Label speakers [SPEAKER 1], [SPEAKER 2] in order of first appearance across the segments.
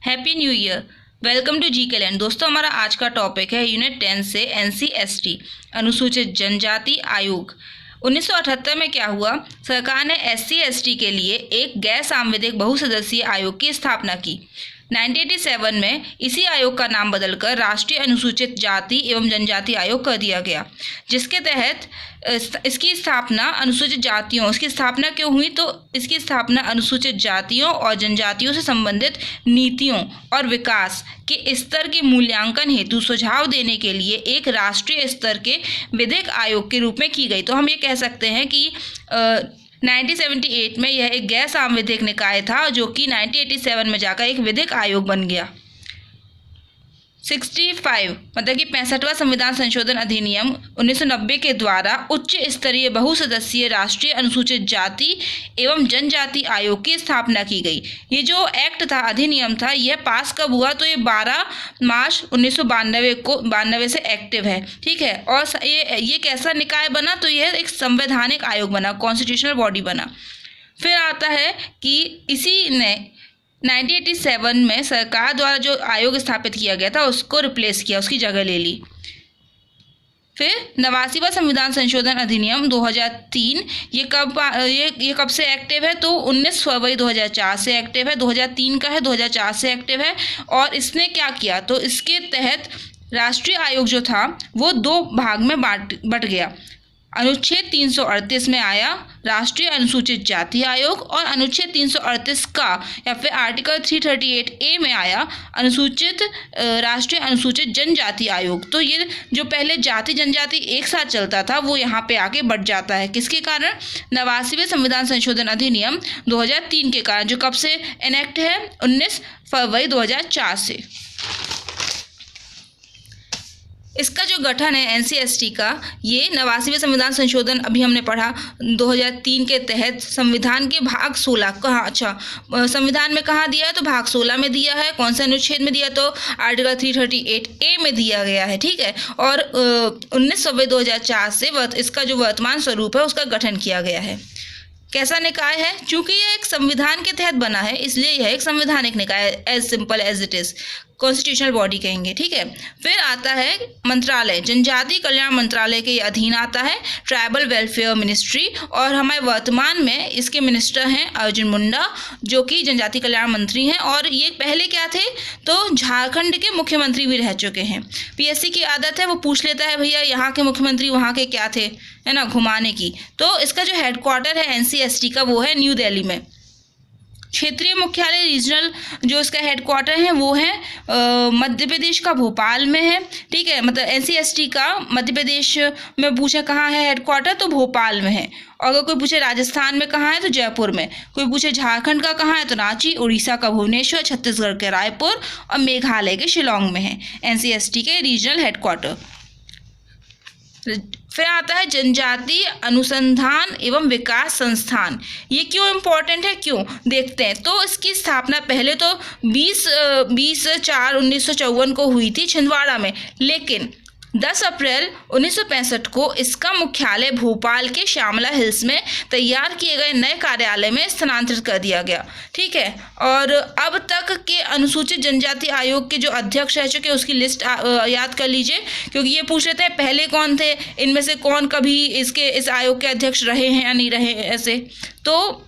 [SPEAKER 1] Happy new year. Welcome to G K land. दोस्तों, हमारा आज का टॉपिक है यूनिट 10 से NC/ST अनुसूचित जनजाति आयोग। 1978 में क्या हुआ? सरकार ने SC/ST के लिए एक गैर सांविधिक बहुसदस्यीय आयोग की स्थापना की। 1987 में इसी आयोग का नाम बदलकर राष्ट्रीय अनुसूचित जाति एवं जनजाति आयोग कर दिया गया, जिसके तहत इसकी स्थापना इसकी स्थापना क्यों हुई? तो इसकी स्थापना अनुसूचित जातियों और जनजातियों से संबंधित नीतियों और विकास के स्तर के मूल्यांकन हेतु सुझाव देने के लिए एक राष्ट्रीय स्तर के विधिक आयोग के रूप में की गई। तो हम ये कह सकते हैं कि 1978 में यह एक गैर सांविधिक निकाय था, जो कि 1987 में जाकर एक विधिक आयोग बन गया। 65 मतलब कि 65वां संविधान संशोधन अधिनियम 1990 के द्वारा उच्च स्तरीय बहुसदस्यीय राष्ट्रीय अनुसूचित जाति एवं जनजाति आयोग की स्थापना की गई। ये जो एक्ट था, अधिनियम था, यह पास कब हुआ? तो ये 12 मार्च 1992 से एक्टिव है। ठीक है। और ये कैसा निकाय बना? तो यह एक संवैधानिक आयोग बना, कॉन्स्टिट्यूशनल बॉडी बना। फिर आता है कि इसी ने 1987 में सरकार द्वारा जो आयोग स्थापित किया गया था उसको रिप्लेस किया, उसकी जगह ले ली। फिर 89वां संविधान संशोधन अधिनियम 2003 ये कब से एक्टिव है? तो 19 फरवरी 2004 से एक्टिव है। 2003 का है, 2004 से एक्टिव है। और इसने क्या किया? तो इसके तहत राष्ट्रीय आयोग जो था वो 2 भाग में बट गया। अनुच्छेद 338 में आया राष्ट्रीय अनुसूचित जाति आयोग, और अनुच्छेद 338 का या फिर आर्टिकल 338A में आया राष्ट्रीय अनुसूचित जनजाति आयोग। तो ये जो पहले जाति जनजाति एक साथ चलता था वो यहाँ पे आके बढ़ जाता है। किसके कारण? 89वें संविधान संशोधन अधिनियम 2003 के कारण, जो कब से एनेक्ट है? 19 फरवरी 2004 से। इसका जो गठन है NC/ST का, ये 89वें संविधान संशोधन अभी हमने पढ़ा 2003 के तहत संविधान के भाग 16 कहाँ, अच्छा संविधान में कहाँ दिया है? तो भाग 16 में दिया है। कौन से अनुच्छेद में दिया? तो आर्टिकल 338A में दिया गया है। ठीक है। और 19 फरवरी 2004 से इसका जो वर्तमान स्वरूप है उसका गठन किया गया है। कैसा निकाय है? चूंकि यह एक संविधान के तहत बना है, इसलिए यह एक संवैधानिक निकाय है, as simple as it is, constitutional body कहेंगे। ठीक है। फिर आता है मंत्रालय, जनजाति कल्याण मंत्रालय के अधीन आता है ट्राइबल वेलफेयर मिनिस्ट्री, और हमारे वर्तमान में इसके मिनिस्टर हैं अर्जुन मुंडा, जो कि जनजाति कल्याण मंत्री हैं। और ये पहले क्या थे? तो झारखंड के मुख्यमंत्री भी रह चुके हैं। PSC की आदत है, वो पूछ लेता है भैया यहाँ के मुख्यमंत्री वहाँ के क्या थे, है ना, घुमाने की। तो इसका जो हेडक्वार्टर है NC/ST का वो है न्यू दिल्ली में। क्षेत्रीय मुख्यालय रीजनल जो इसका हेडक्वार्टर है वो है मध्य प्रदेश का भोपाल में है। ठीक है। मतलब NC/ST का मध्य प्रदेश में पूछे कहाँ है हेडक्वार्टर, तो भोपाल में है। और अगर कोई पूछे राजस्थान में कहाँ है तो जयपुर में, कोई पूछे झारखंड का कहाँ है तो रांची, उड़ीसा का भुवनेश्वर, छत्तीसगढ़ के रायपुर और मेघालय के शिलोंग में है NC/ST के रीजनल हेडक्वार्टर। फिर आता है जनजाति अनुसंधान एवं विकास संस्थान। ये क्यों इम्पोर्टेंट है, क्यों देखते हैं? तो इसकी स्थापना पहले तो 20/4/1954 को हुई थी छिंदवाड़ा में, लेकिन 10 अप्रैल 1965 को इसका मुख्यालय भोपाल के श्यामला हिल्स में तैयार किए गए नए कार्यालय में स्थानांतरित कर दिया गया। ठीक है। और अब तक के अनुसूचित जनजाति आयोग के जो अध्यक्ष रह चुके उसकी लिस्ट याद कर लीजिए, क्योंकि ये पूछ लेते हैं पहले कौन थे, इनमें से कौन कभी इस आयोग के अध्यक्ष रहे हैं या नहीं रहे ऐसे। तो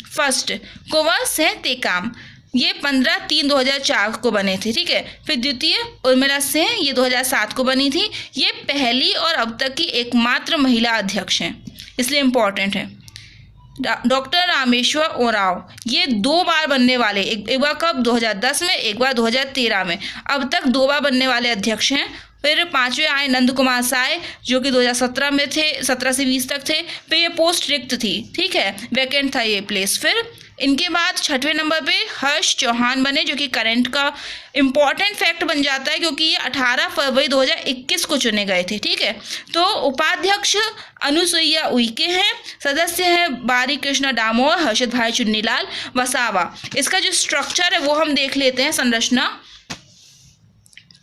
[SPEAKER 1] फर्स्ट कुंवर सिंह टेकाम, ये 15/3/2004 को बने थे। ठीक है। फिर द्वितीय उर्मिला सिंह, ये 2007 को बनी थी। ये पहली और अब तक की एकमात्र महिला अध्यक्ष हैं, इसलिए इम्पोर्टेंट है। डॉक्टर रामेश्वर ओराव, ये 2 बार बनने वाले, एक बार कब? 2010 में, एक बार 2013 में। अब तक 2 बार बनने वाले अध्यक्ष हैं। फिर 5वें आए नंद कुमार साय, जो कि 2017 में थे, 17 से 20 तक थे। फिर ये पोस्ट रिक्त थी। ठीक है, वैकेंट था ये प्लेस। फिर इनके बाद 6वें नंबर पे हर्ष चौहान बने, जो कि करंट का इम्पॉर्टेंट फैक्ट बन जाता है, क्योंकि ये 18 फरवरी 2021 को चुने गए थे। ठीक है। तो उपाध्यक्ष अनुसुईया उइके हैं, सदस्य हैं बारी कृष्ण डामोर, हर्षद भाई चुन्नीलाल वसावा। इसका जो स्ट्रक्चर है वो हम देख लेते हैं, संरचना।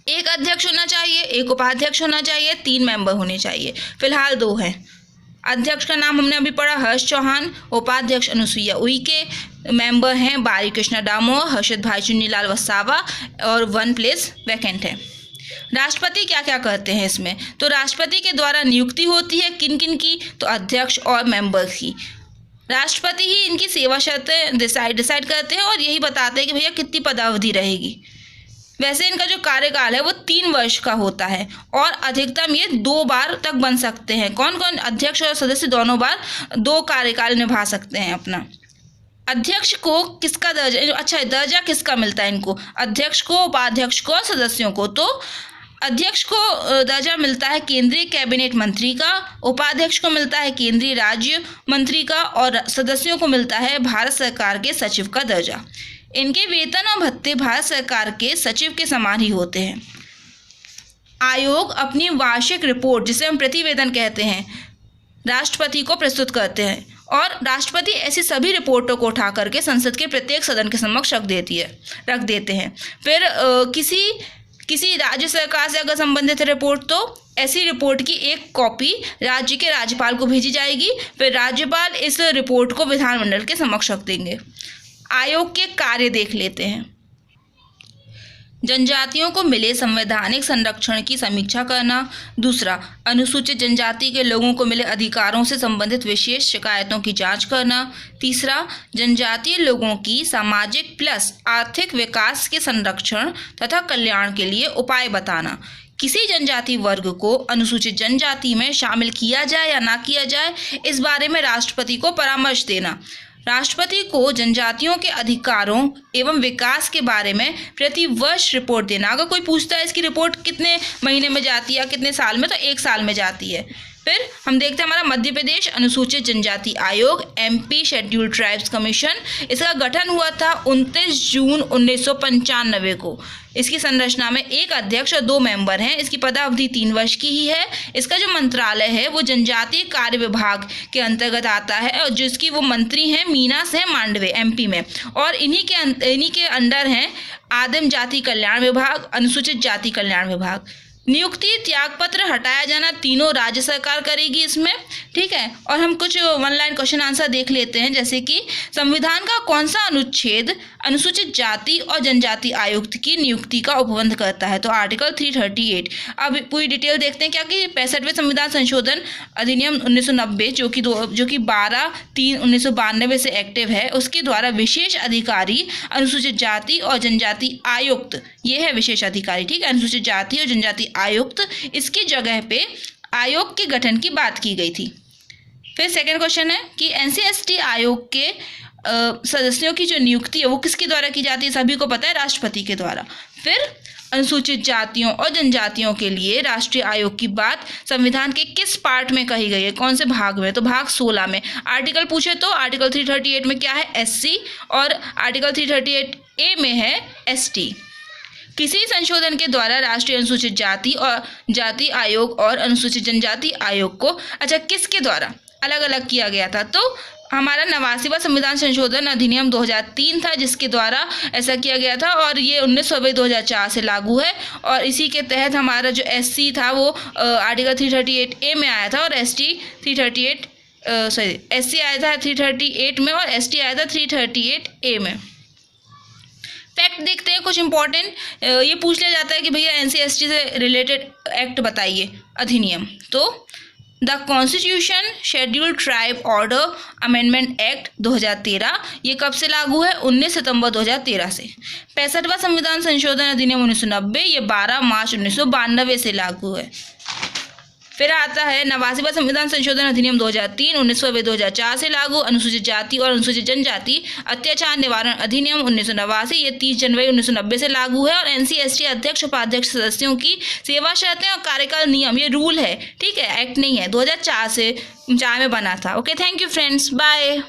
[SPEAKER 1] एक अध्यक्ष होना चाहिए, एक उपाध्यक्ष होना चाहिए, 3 मेंबर होने चाहिए। फिलहाल 2 हैं। अध्यक्ष का नाम हमने अभी पढ़ा हर्ष चौहान, उपाध्यक्ष अनुसुईया उइके, मेंबर हैं बारी कृष्णा डामोर, हर्षद भाई चुन्नीलाल वसावा और 1 प्लेस वैकेंट है। राष्ट्रपति क्या क्या करते हैं इसमें, तो राष्ट्रपति के द्वारा नियुक्ति होती है किन किन की, तो अध्यक्ष और मेंबर्स की। राष्ट्रपति ही इनकी सेवा शर्तें डिसाइड करते हैं और यही बताते हैं कि भैया कितनी पदावधि रहेगी। वैसे इनका जो कार्यकाल है वो 3 वर्ष का होता है और अधिकतम ये 2 बार तक बन सकते हैं। कौन कौन, अध्यक्ष और सदस्य दोनों बार 2 कार्यकाल निभा सकते हैं अपना। अध्यक्ष को किसका दर्जा, अच्छा दर्जा किसका मिलता है इनको, अध्यक्ष को, उपाध्यक्ष को और सदस्यों को। तो अध्यक्ष को दर्जा मिलता है केंद्रीय कैबिनेट मंत्री का, उपाध्यक्ष को मिलता है केंद्रीय राज्य मंत्री का और सदस्यों को मिलता है भारत सरकार के सचिव का दर्जा। इनके वेतन और भत्ते भारत सरकार के सचिव के समान ही होते हैं। आयोग अपनी वार्षिक रिपोर्ट, जिसे हम प्रतिवेदन कहते हैं, राष्ट्रपति को प्रस्तुत करते हैं और राष्ट्रपति ऐसी सभी रिपोर्टों को उठा करके संसद के प्रत्येक सदन के समक्ष रख देते हैं। फिर किसी राज्य सरकार से अगर संबंधित रिपोर्ट, तो ऐसी रिपोर्ट की एक कॉपी राज्य के राज्यपाल को भेजी जाएगी। फिर राज्यपाल इस रिपोर्ट को विधानमंडल के समक्ष रख देंगे। आयोग के कार्य देख लेते हैं। जनजातियों को मिले संवैधानिक संरक्षण की समीक्षा करना। दूसरा, अनुसूचित जनजाति के लोगों को मिले अधिकारों से संबंधित विशेष शिकायतों की जांच करना। तीसरा, जनजातीय लोगों की सामाजिक प्लस आर्थिक विकास के संरक्षण तथा कल्याण के लिए उपाय बताना। किसी जनजाति वर्ग को अनुसूचित जनजाति में शामिल किया जाए या ना किया जाए, इस बारे में राष्ट्रपति को परामर्श देना। राष्ट्रपति को जनजातियों के अधिकारों एवं विकास के बारे में प्रति वर्ष रिपोर्ट देना। अगर कोई पूछता है इसकी रिपोर्ट कितने महीने में जाती है या कितने साल में, तो 1 साल में जाती है। फिर हम देखते हैं हमारा मध्य प्रदेश अनुसूचित जनजाति आयोग, MP शेड्यूल्ड ट्राइब्स कमीशन। इसका गठन हुआ था 29 जून 1995 को। इसकी संरचना में 1 अध्यक्ष और 2 मेंबर हैं। इसकी पदावधि 3 वर्ष की ही है। इसका जो मंत्रालय है वो जनजातीय कार्य विभाग के अंतर्गत आता है और जिसकी वो मंत्री हैं मीनास है मांडवे, MP में। और इन्हीं के अंडर हैं आदिम जाति कल्याण विभाग, अनुसूचित जाति कल्याण विभाग। नियुक्ति, त्यागपत्र, हटाया जाना तीनों राज्य सरकार करेगी इसमें, ठीक है। और हम कुछ 1 लाइन क्वेश्चन आंसर देख लेते हैं, जैसे कि संविधान का कौन सा अनुच्छेद अनुसूचित जाति और जनजाति आयुक्त की नियुक्ति का उपबंध करता है, तो आर्टिकल 338। अब पूरी डिटेल देखते हैं क्या कि 65वें संविधान संशोधन अधिनियम 1990 जो कि 12/3/1992 से एक्टिव है, उसके द्वारा विशेष अधिकारी अनुसूचित जाति और जनजाति आयुक्त, ये है विशेष अधिकारी, ठीक है, अनुसूचित जाति और जनजाति आयुक्त, इसकी जगह पे आयोग के गठन की बात की गई थी। फिर सेकंड क्वेश्चन है कि NC/ST आयोग के सदस्यों की जो नियुक्ति है वो किसके द्वारा की जाती है, सभी को पता है, राष्ट्रपति के द्वारा। फिर अनुसूचित जातियों और जनजातियों के लिए राष्ट्रीय आयोग की बात संविधान के किस पार्ट में कही गई है, कौन से भाग में, तो भाग 16 में। आर्टिकल पूछे तो आर्टिकल 338 में क्या है, SC, और आर्टिकल 338A में है ST। किसी संशोधन के द्वारा राष्ट्रीय अनुसूचित जाति और जाति आयोग और अनुसूचित जनजाति आयोग को अच्छा किसके द्वारा अलग अलग किया गया था, तो हमारा 89वां संविधान संशोधन अधिनियम 2003 था जिसके द्वारा ऐसा किया गया था और ये 19 फरवरी 2004 से लागू है। और इसी के तहत हमारा जो SC था वो आर्टिकल 338A में आया था और SC आया था 338 में और ST आया था 338A में। फैक्ट देखते हैं कुछ इंपॉर्टेंट, ये पूछ लिया जाता है कि भैया NC/ST से रिलेटेड एक्ट बताइए, अधिनियम। तो the constitution scheduled tribe order amendment act 2013, ये कब से लागू है, 19 सितंबर 2013 से। 65वां संविधान संशोधन अधिनियम 1990, ये 12 मार्च 1992 से लागू है। फिर आता है 89वां संविधान संशोधन अधिनियम 2003, 19 फरवरी 2004 से लागू। अनुसूचित जाति और अनुसूचित जनजाति अत्याचार निवारण अधिनियम 1989, ये 30 जनवरी 1990 से लागू है। और NC/ST अध्यक्ष उपाध्यक्ष सदस्यों की सेवा शर्तें और कार्यकाल नियम, ये रूल है, ठीक है, एक्ट नहीं है, 2004 में बना था। Okay, thank you friends, bye.